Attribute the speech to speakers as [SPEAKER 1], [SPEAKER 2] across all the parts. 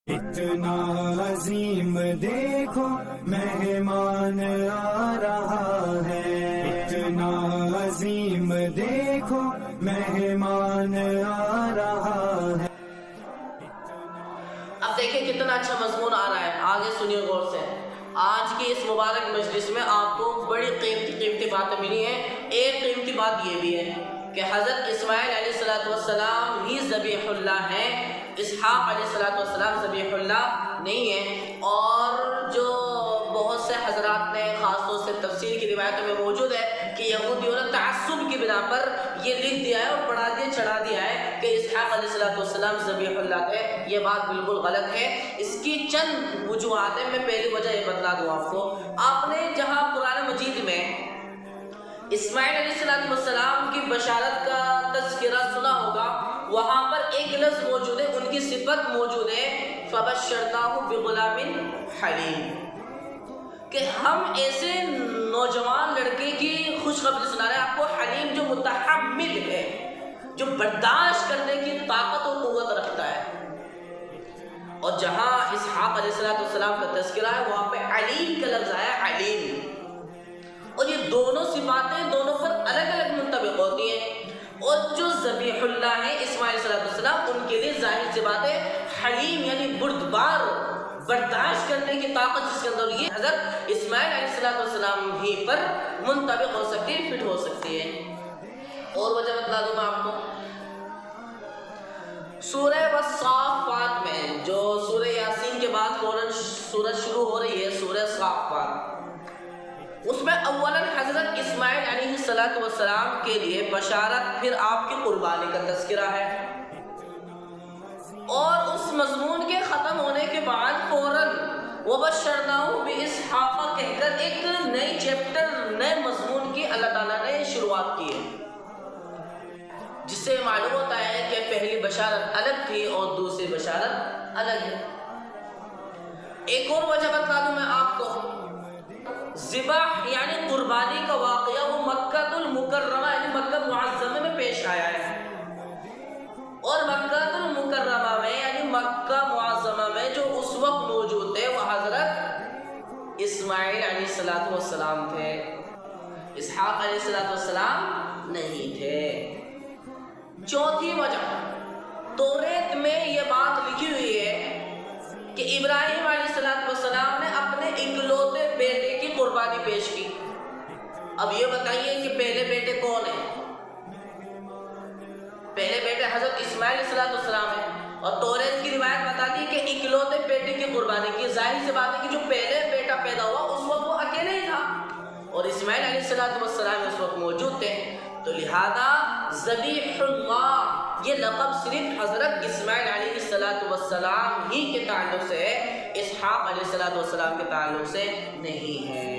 [SPEAKER 1] اتنا عظیم دیکھو مہمان آ رہا ہے، اتنا عظیم دیکھو مہمان آ رہا ہے۔
[SPEAKER 2] اب دیکھیں کتنا اچھا مضمون آ رہا ہے، آگے سنیے غور سے۔ آج کی اس مبارک مجلس میں آپ کو بڑی قیمتی باتیں ملی ہیں۔ ایک قیمتی بات یہ بھی ہے کہ حضرت اسماعیل علیہ السلام ہی ذبیح اللہ ہیں، اسحاق علیہ السلام ذبیح اللہ نہیں ہیں۔ اور جو بہت سے حضرات نے خاص طور سے تفسیر کی روایتوں میں موجود ہے کہ یہودیوں نے تعصب کی بنا پر یہ لکھ دیا ہے اور پڑھا دیا چڑھا دیا ہے کہ اسحاق علیہ السلام ذبیح اللہ تھے۔ یہ بات بالکل غلط ہے۔ اس کی چند وجوہات ہیں، میں پہلی وجہ یہ بتلا دوں آپ کو۔ آپ نے جہاں قرآن مجید میں اسماعیل علیہ السلام کی بشارت کا تذکرہ سنا ہوگا، وہاں پر ایک لفظ موجود ہے، ان کی صفت موجود ہے، فَبَشَّرْنَاهُ بِغُلَامٍ حَلِيمٍ، کہ ہم ایسے نوجوان لڑکے کی خوشخبری سنا رہے ہیں آپ کو، حلیم جو متحمل ہے، جو برداشت کرنے کی طاقت اور قوت رکھتا ہے۔ اور جہاں اسحاق علیہ السلام کا تذکرہ ہے وہاں پہ علیم کا لفظ آیا، علیم۔ اور یہ دونوں صفاتیں دونوں پر الگ الگ منطبق ہوتی ہیں۔ اور جو ذبیح اللہ ہے اسماعیل علیہ السلام، ان کے لیے ظاہر سی بات ہے حلیم یعنی بردبار، برداشت کرنے کی طاقت جس کے اندر، یہ حضرت اسماعیل علیہ السلام ہی پر منطبق ہو سکتی ہے، فٹ ہو سکتی ہے۔ اور وجہ بتلا دوں میں آپ کو، سورہ والصافات میں، جو سورہ یاسین کے بعد فوراً سورج شروع ہو رہی ہے، سورہ صافات، اس میں اولاً حضرت اسماعیل علیہ السلام کے لیے بشارت، پھر آپ کی قربانی کا تذکرہ ہے۔ اور اس مضمون کے ختم ہونے کے بعد فوراً وَبَشَّرْنَاهُ بِإِسْحَاقَ کہہ کر ایک نئی چیپٹر، نئے مضمون کی اللہ تعالیٰ نے شروعات کی ہے، جس سے معلوم ہوتا ہے کہ پہلی بشارت الگ تھی اور دوسری بشارت الگ ہے۔ ایک اور وجہ بتا دوں میں آپ کو، ذبح یعنی قربانی کا واقعہ وہ مکہ المکرمہ یعنی مکہ معظمہ میں پیش آیا ہے، اور مکہ المکرمہ میں یعنی مکہ معظمہ میں جو اس وقت موجود تھے وہ حضرت اسماعیل علیہ السلام تھے، اسحاق علیہ السلام نہیں تھے۔ چوتھی وجہ، توریت میں یہ بات لکھی ہوئی ہے کہ ابراہیم علیہ السلام نے اپنے اکلوتے بیٹے کی قربانی پیش کی۔ اب یہ بتائیے کہ پہلے بیٹے کون ہیں؟ پہلے بیٹے حضرت اسماعیل علیہ السلام ہیں، اور توریت کی روایت بتاتی ہے کہ اکلوتے بیٹے کی قربانی کی۔ ظاہر سی بات ہے کہ جو پہلے بیٹا پیدا ہوا اس وقت وہ اکیلے ہی تھا، اور اسماعیل علیہ السلام اس وقت موجود تھے، تو لہذا ذبیح اللہ یہ لقب صرف حضرت اسماعیل علیہ السلام ہی کے تعلق سے ہے، اسحاق علیہ السلام کے تعلق سے نہیں ہے۔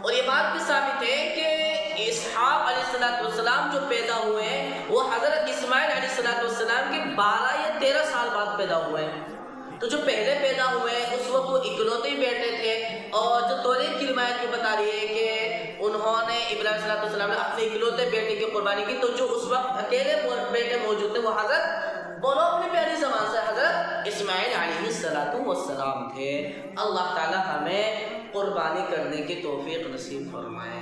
[SPEAKER 2] اور یہ بات بھی ثابت ہے کہ اسحاق علیہ السلام جو پیدا ہوئے ہیں وہ حضرت اسماعیل علیہ السلام کے 12 یا 13 سال بعد پیدا ہوئے ہیں۔ تو جو پہلے پیدا ہوئے اس وقت وہ اکلوتے ہی بیٹے تھے، اور جو توریت کی روایت میں بتا رہی ہے کہ انہوں نے ابراہیم علیہ السلام نے اپنے اکلوتے بیٹے کی قربانی کی، تو جو اس وقت اکیلے بیٹے موجود تھے وہ حضرت، بولو اپنی پیاری زبان سے، حضرت اسماعیل علیہ السلام تھے۔ اللہ تعالی ہمیں قربانی کرنے کی توفیق نصیب فرمائے۔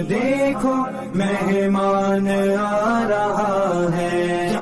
[SPEAKER 1] دیکھو مہمان آ رہا ہے۔